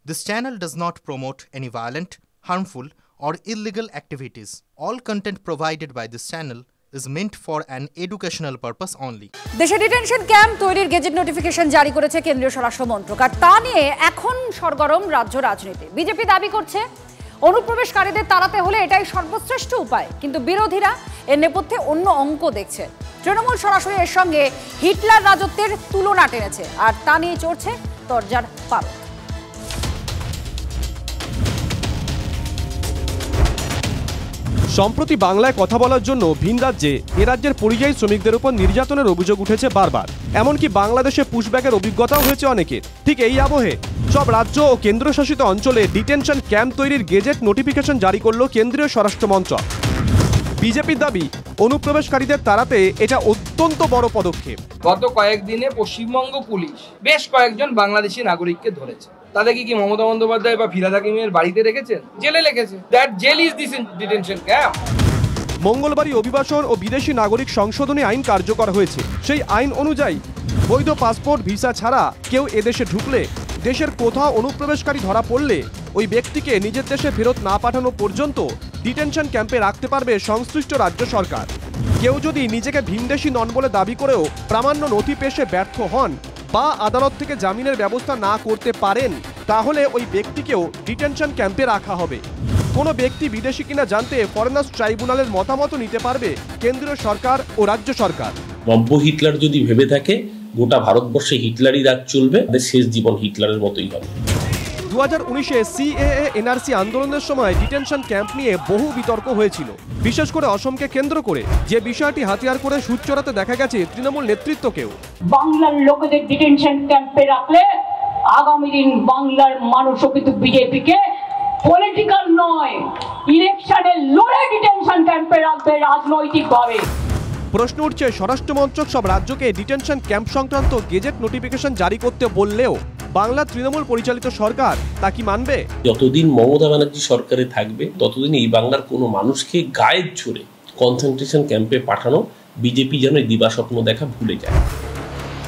This channel does not promote any violent, harmful, or illegal activities. All content provided by this channel is meant for an educational purpose only. দেশে detention camp তৈরির gazette notification জারি করেছে কেন্দ্রীয় স্বরাষ্ট্র মন্ত্রক, আর তা নিয়ে এখন সরগরম রাজ্য রাজনীতি। বিজেপি দাবি করছে অনুপ্রবেশকারীদের তাড়াতে হলে এটাই সর্বশ্রেষ্ঠ উপায়, কিন্তু বিরোধীরা এর নেপথ্যে অন্য অঙ্ক দেখছে। তৃণমূল সরাসরি এর সঙ্গে হিটলার রাজত্বের তুলনা টেনেছে, আর তা নিয়ে চড়ছে তরজার পারদ। সম্প্রতি বাংলায় কথা বলার জন্য ভিন রাজ্যে এ রাজ্যের পরিযায়ী শ্রমিকদের উপর নির্যাতনের অভিযোগ উঠেছে বারবার। এমনকি বাংলাদেশে পুশব্যাকের অভিজ্ঞতাও হয়েছে অনেকের। ঠিক এই আবহে সব রাজ্য ও কেন্দ্রশাসিত অঞ্চলে ডিটেনশন ক্যাম্প তৈরির গেজেট নোটিফিকেশন জারি করল কেন্দ্রীয় স্বরাষ্ট্র মন্ত্রক। বিজেপির দাবি, অনুপ্রবেশকারীদের তাড়াতে এটা অত্যন্ত বড় পদক্ষেপ। গত কয়েকদিনে পশ্চিমবঙ্গ পুলিশ বেশ কয়েকজন বাংলাদেশি নাগরিককে ধরেছে। তাদেরকে কি মমতা বন্দ্যোপাধ্যায় বা ফিরহাদ হাকিমের বাড়িতে রেখেছেন? জেলে রেখেছে। That jail is this detention camp. মঙ্গলবারই অভিবাসন ও বিদেশি নাগরিক সংশোধনী আইন কার্যকর হয়েছে। সেই আইন অনুযায়ী বৈধ পাসপোর্ট ভিসা ছাড়া কেউ এদেশে ঢুকলে, দেশের কোথাও অনুপ্রবেশকারী ধরা পড়লে ওই ব্যক্তিকে নিজের দেশে ফেরত না পাঠানো পর্যন্ত ডিটেনশন ক্যাম্পে রাখতে পারবে সংশ্লিষ্ট রাজ্য সরকার। কেউ যদি নিজেকে ভিনদেশি নন বলে দাবি করেও প্রামাণ্য নথি পেশে ব্যর্থ হন বা আদালত থেকে জামিনের ব্যবস্থা না করতে পারেন, তাহলে ওই ব্যক্তিকেও ডিটেনশন ক্যাম্পে রাখা হবে। কোনো ব্যক্তি বিদেশি কিনা জানতে ফরেনার্স ট্রাইব্যুনালের মতামত নিতে পারবে কেন্দ্রীয় সরকার ও রাজ্য সরকার। নব্য হিটলার যদি ভেবে থাকে গোটা ভারতবর্ষে হিটলারই রাজ চলবে, শেষ জীবন হিটলারের মতোই হবে। 2019-এ সিএএ এনআরসি আন্দোলনের সময় ডিটেনশন ক্যাম্প নিয়ে বহু বিতর্ক হয়েছিল, বিশেষ করে অসমকে কেন্দ্র করে। যে বিষয়টি হাতিয়ার করে সুদ চড়াতে দেখা গেছে তৃণমূল নেতৃত্বকেও। বাংলার লোকেদের ডিটেনশন ক্যাম্পে রাখলে আগামী দিন বাংলার মানুষও কিন্তু বিজেপিকে পলিটিক্যাল নয়, ইলেকশনে লড়ে ডিটেনশন ক্যাম্পে রাখবে রাজনৈতিকভাবে। প্রশ্ন উঠছে, স্বরাষ্ট্র মন্ত্রক সব রাজ্যকে ডিটেনশন ক্যাম্প সংক্রান্ত গেজেট নোটিফিকেশন জারি করতে বললেও বাংলা তৃণমূল পরিচালিত সরকার তা কি মানবে? যতদিন মমতা ব্যানার্জি সরকারে থাকবে ততদিন এই বাংলার কোনো মানুষকে গায়ের জোরে কনসেন্ট্রেশন ক্যাম্পে পাঠানো বিজেপি যেন দিবাস্বপ্ন দেখা ভুলে যায়।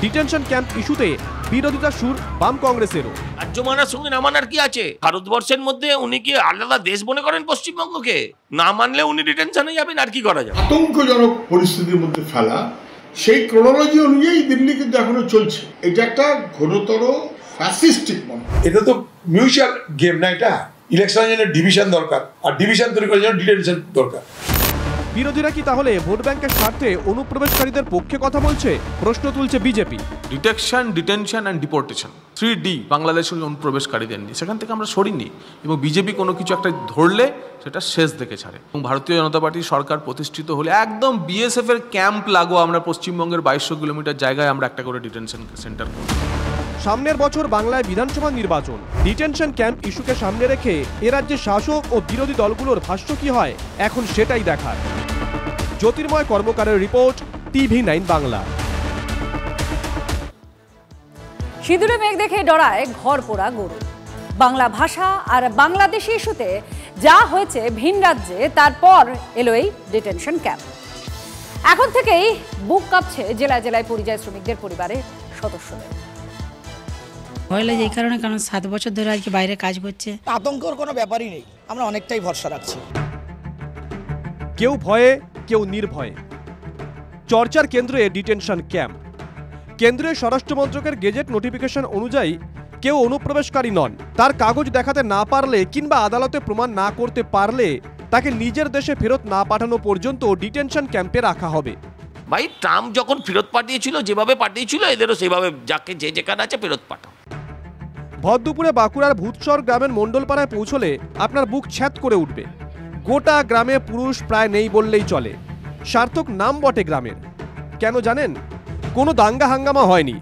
ডিটেনশন ক্যাম্প ইস্যুতে বিরোধিতা সুর বাম কংগ্রেসেরও। রাজ্য মানার সঙ্গে না মানার কি আছে? ভারতবর্ষের মধ্যে উনি কি আলাদা দেশ মনে করেন পশ্চিমবঙ্গকে? না মানলে উনি ডিটেনশনে যাবেন, আর কি করা যাবে? আতঙ্কজনক পরিস্থিতির মধ্যে ফেলা, সেই ক্রোনোলজি অনুযায়ী দিল্লি কিন্তু এখনো চলছে। এটা একটা ঘোরতর ফ্যাসিস্টিক মনে। এটা তো মিউচুয়াল গেম না, এটা ইলেকশনের জন্য ডিভিশন দরকার, আর ডিভিশন তৈরি করার জন্য ডিটেনশন দরকার। বিরোধীরা কি তাহলে ভোট ব্যাংকের স্বার্থে অনুপ্রবেশকারীদের পক্ষে কথা বলছে? প্রশ্ন তুলছে BJP. Detection, detention and deportation, 3D বাংলাদেশের অনুপ্রবেশকারীদের নিয়ে, সেখান থেকে আমরা সরিনি। এবং বিজেপি কোনো কিছু একটা ধরলে সেটা শেষ দেখে ছাড়ে। এবং ভারতীয় জনতা পার্টির সরকার প্রতিষ্ঠিত হলে একদম বিএসএফ এর ক্যাম্প লাগো আমরা পশ্চিমবঙ্গের 2200 কিলোমিটার জায়গায় আমরা একটা করে ডিটেনশন সেন্টার করব। সামনের বছর বাংলায় বিধানসভা নির্বাচন। ডিটেনশন ক্যাম্প ইস্যুকে সামনে রেখে এ রাজ্যে শাসক ও বিরোধী দলগুলোর ভাষ্য কি হয়, এখন সেটাই দেখার। জ্যোতির্ময় কর্মকারের রিপোর্ট, TV9 বাংলা। সিঁদুরে মেঘ দেখে ডরায় ঘর পোড়া গরু। বাংলা ভাষা আর বাংলাদেশি ইস্যুতে যা হয়েছে ভিন রাজ্যে, তারপর এলো এই ডিটেনশন ক্যাম্প। এখন থেকেই বুক কাঁপছে জেলায় জেলায় পরিযায়ী শ্রমিকদের পরিবারের সদস্যদের। ভয় লাগে এই কারণে, কারণ 7 বছর ধরে আজকে বাইরে কাজ করছে। আতঙ্কর কোনো ব্যাপারই নেই, আমরা অনেকটাই ভরসা রাখছি। কেউ ভয়ে, কেউ নির্ভয়ে। চর্চার কেন্দ্রে ডিটেনশন ক্যাম্প। কেন্দ্রীয় স্বরাষ্ট্র মন্ত্রকের গেজেট নোটিফিকেশন অনুযায়ী কেউ অনুপ্রবেশকারী নন, তার কাগজ দেখাতে না পারলে কিংবা আদালতে প্রমাণ না করতে পারলে তাকে নিজের দেশে ফেরত না পাঠানো পর্যন্ত ডিটেনশন ক্যাম্পে রাখা হবে। ভাই, ট্রাম্প যখন ফেরত পাঠিয়েছিল, যেভাবে পাঠিয়েছিল, এদেরও সেভাবে যাকে যে যেখানে আছে ফেরত পাঠাও। ভর দুপুরে বাঁকুড়ার ভূতচর গ্রামের মণ্ডলপাড়ায় পৌঁছলে আপনার বুক ছ্যাঁত করে উঠবে। গোটা গ্রামে পুরুষ প্রায় নেই বললেই চলে। সার্থক নাম বটে গ্রামের। কেন জানেন? কোনো দাঙ্গা হাঙ্গামা হয়নি।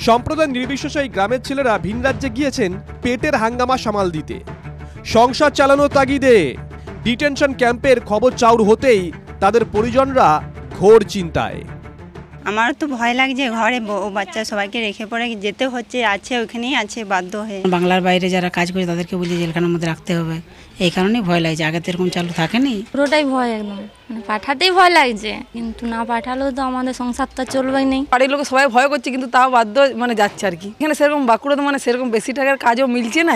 সম্প্রদায় নির্বিশেষে এই গ্রামের ছেলেরা ভিন রাজ্যে গিয়েছেন পেটের হাঙ্গামা সামাল দিতে, সংসার চালানোর তাগিদে। ডিটেনশন ক্যাম্পের খবর চাউর হতেই তাদের পরিজনরা ঘোর চিন্তায়। আমার তো ভয় লাগছে, ঘরে বউ বাচ্চা সবাইকে রেখে পড়ে যেতে হচ্ছে, আছে ওখানেই আছে বাধ্য হয়ে। বাংলার বাইরে যারা কাজ করে তাদেরকে বলছে জেলখানার মধ্যে রাখতে হবে, এই কারণেই ভয় লাগছে। আগে তো এরকম চালু থাকেনি। পুরোটাই ভয়, একদম মানে পাঠাতেই ভয় লাগছে, কিন্তু না পাঠালেও তো আমাদের সংসারটা চলবেই নেই। বাড়ির লোক সবাই ভয় করছে, কিন্তু তাও বাধ্য মানে যাচ্ছে আর কি। এখানে সেরকম বাঁকুড়াতে মানে সেরকম বেশি টাকার কাজও মিলছে না।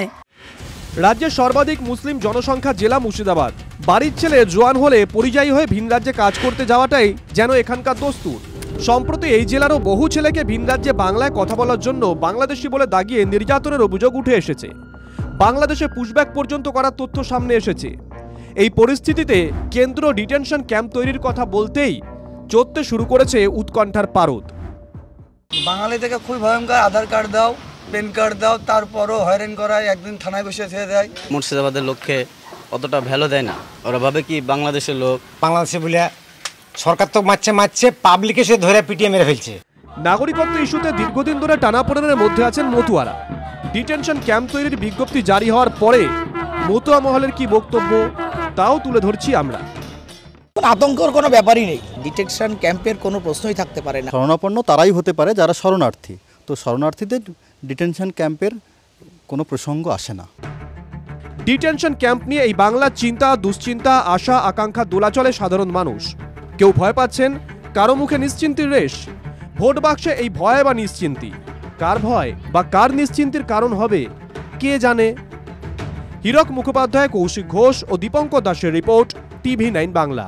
রাজ্যের সর্বাধিক মুসলিম জনসংখ্যা জেলা মুর্শিদাবাদ। বাড়ির ছেলে জোয়ান হলে পরিযায়ী হয়ে ভিন রাজ্যে কাজ করতে যাওয়াটাই যেন এখানকার দস্তুর। সম্প্রতি এই জেলারও বহু ছেলেকে ভিন রাজ্যে বাংলায় কথা বলার জন্য বাংলাদেশি বলে দাগিয়ে নির্যাতনের অভিযোগ উঠে এসেছে। বাংলাদেশে পুশব্যাক পর্যন্ত করার তথ্য সামনে এসেছে। এই পরিস্থিতিতে কেন্দ্র ডিটেনশন ক্যাম্প তৈরির কথা বলতেই চড়তে শুরু করেছে উৎকণ্ঠার পারদ। বাঙালি থেকে খুবই ভয়ঙ্কর, আধার কার্ড দাও, প্যান কার্ড দাও, তারপরও হয়রান করায়, একদিন থানায় বসে ছেড়ে দেয়। মুর্শিদাবাদের লোককে অতটা ভ্যালু দেয় না, ওরা ভাবে কি বাংলাদেশের লোক। বাংলাদেশে বলে সরকার তো মারছে, পাবলিক এসে ধরে পিটিয়ে মেরে ফেলছে। নাগরিকত্ব ইস্যুতে দীর্ঘদিন ধরে টানাপোড়েনের মধ্যে আছেন মতুয়ারা। ডিটেনশন ক্যাম্প তৈরির বিজ্ঞপ্তি জারি হওয়ার পরে মতুয়া মহলের কি বক্তব্য তাও তুলে ধরছি আমরা। আতঙ্কের কোনো ব্যাপারই নেই, ডিটেনশন ক্যাম্পের কোনো প্রশ্নই থাকতে পারে না। শরণাপন্ন তারাই হতে পারে যারা শরণার্থী, তো শরণার্থীদের ডিটেনশন ক্যাম্পের কোনো প্রসঙ্গ আসে না। ডিটেনশন ক্যাম্প নিয়ে এই বাংলার চিন্তা, দুশ্চিন্তা, আশা আকাঙ্ক্ষা দোলাচলে সাধারণ মানুষ। কেউ ভয় পাচ্ছেন, কারো মুখে নিশ্চিন্তির রেশ। ভোট বাক্সে এই ভয় বা নিশ্চিন্তি, কার ভয় বা কার নিশ্চিন্তির কারণ হবে কে জানে। হীরক মুখোপাধ্যায়, কৌশিক ঘোষ ও দীপঙ্কর দাসের রিপোর্ট, TV9 বাংলা।